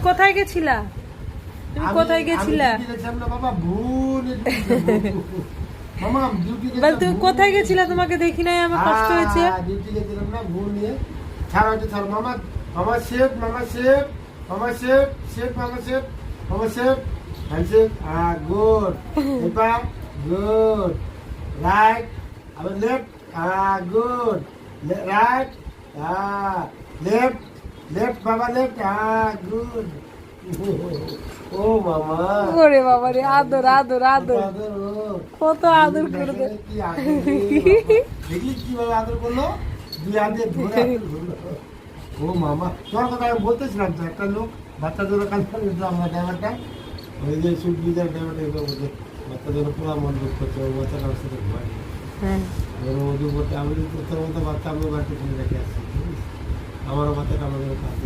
কোথায় গেছিলা? তুমি কোথায় গেছিলা? আমি গেছিলাম না বাবা, ভুল মামা ডিউটি বল তুমি কোথায় গেছিলা? তোমাকে দেখি নাই, আমার কষ্ট হয়েছে। ডিউটি গেছিলাম না, ভুল নিয়ে ছাড় ছাড় মামা। মামা শেফ, মামা শেফ, মামা শেফ, শেফ মামা শেফ, মামা শেফ, হ্যান্ডশেক। গুড। এবার গুড। রাইট, আবার left. Good. Right, left, left বাবা, লেফট। গুড। ও মামা, ওরে বাবা রে, আদর আদর আদর, আদর, কত আদর করে দে। কি আদর রে বাবা। দেখলি কিভাবে আদর করলো, দুই হাতে ধরে আদর করলো। ও মামা, তোমার কথা আমি বলতেছিলাম তো, একটা লোক বাচ্চা জোরে কাজ করে আমরা ড্রাইভারটা, ওই যে সুবিধার ড্রাইভারটা এগুলো বলছে বাচ্চা জোরে পোলা মন দুঃখ করছে, ওই বাচ্চাটা আমার সাথে ঘুমায়। ওদের বলতে আমি তোর মতো বাচ্চা আমি বাড়িতে কিনে রেখে আসছি, আমারও বাচ্চাটা আমাদের কাছে